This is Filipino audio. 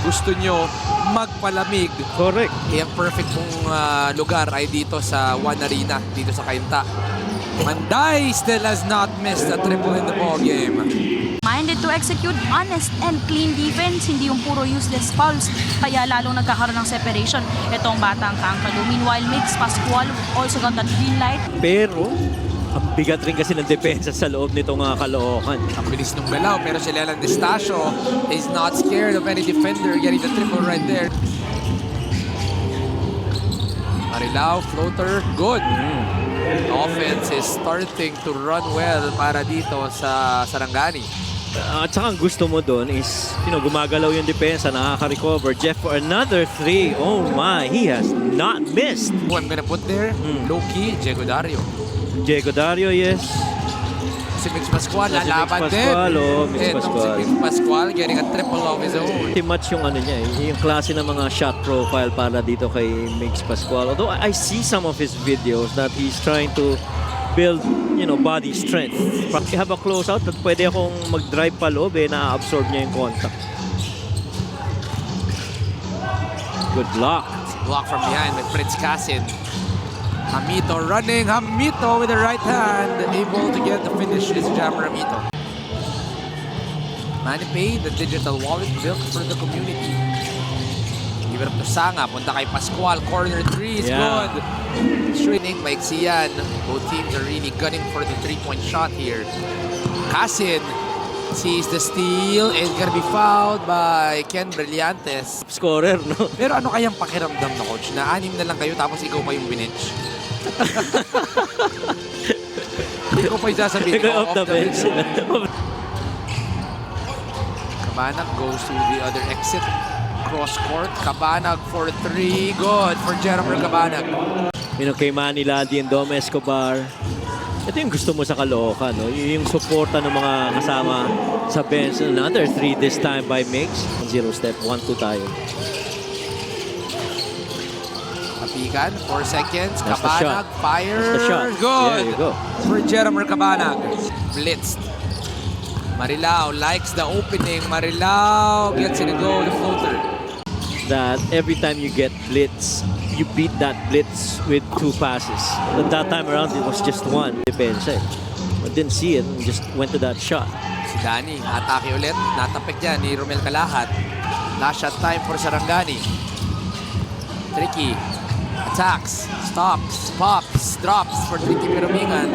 gusto nyo magpalamig, Correct. ang perfect pong lugar ay dito sa One Arena, dito sa Cainta. Manday still has not missed a triple in the ball game. Minded to execute honest and clean defense, hindi yung puro useless fouls, kaya lalong nagkakaroon ng separation itong batang Kangkalo. Meanwhile, Mix Pascual also got that green light. Pero, ang bigat rin kasi ng depensa sa loob nitong Caloocan. Ang bilis ng galaw, pero si Leland Estacio is not scared of any defender getting the triple right there. Marilao, floater, good. Offense is starting to run well para dito sa Sarangani. At saka ang gusto mo doon is, gumagalaw yung depensa, nakaka-recover. Jeff for another 3. Oh my, he has not missed. Who I'm gonna put there? Low-key, Diego Dario. Diego Dario, yes. Si Mix Pascual, Si Mix lalaban din. Pascual, Mix Itong Pascual. si Mix Pascual getting a triple of his own. Pretty much yung yung klase ng mga shot profile para dito kay Mix Pascual. Although I see some of his videos that he's trying to build, body strength. Pag you have a closeout, at pwede akong mag-drive pa loob, na-absorb niya yung contact. Good block. Block from behind with Fritz Casin. Hamito running. Hamito with the right hand. Able to get the finish is Jam Ramito. MoneyPay, the digital wallet built for the community. Give it up to Sanga. Punta kay Pascual. Corner 3 is good. Shrinking by Xian. Both teams are really gunning for the three-point shot here. Casin sees the steal. It's gonna be fouled by Ken Brillantes. Scorer, no? Pero ano kayang pakiramdam na, coach, na 6 na lang kayo tapos ikaw pa yung binench? Ikaw pa yung sasabihin ko, Off the bench. Cabanag goes to the other exit. Cross court. Cabanag for 3. Good for Jeremy Cabanag. Kay Manny Ladi and Dom Escobar. Ito yung gusto mo sa Caloocan, no? Yung suporta ng mga kasama sa bench. Another 3 this time by Mix. 0 step, 1-2 tayo. Kapigan, 4 seconds. That's the Cabanag, shot. fire. That's the shot. Good. There you go. For Jeremy Cabanag. Blitzed. Marilao likes the opening. Marilao gets in a goal, the floater. That every time you get blitz, you beat that blitz with 2 passes. But that time around, it was just 1. Depensa. But didn't see it and just went to that shot. Si Danny, atake ulit. Natapik yan ni Romel Calahat. Last shot time for Sarangani. Tricky. Attacks. Stops. Pops. Drops for Tricky Pirumingan.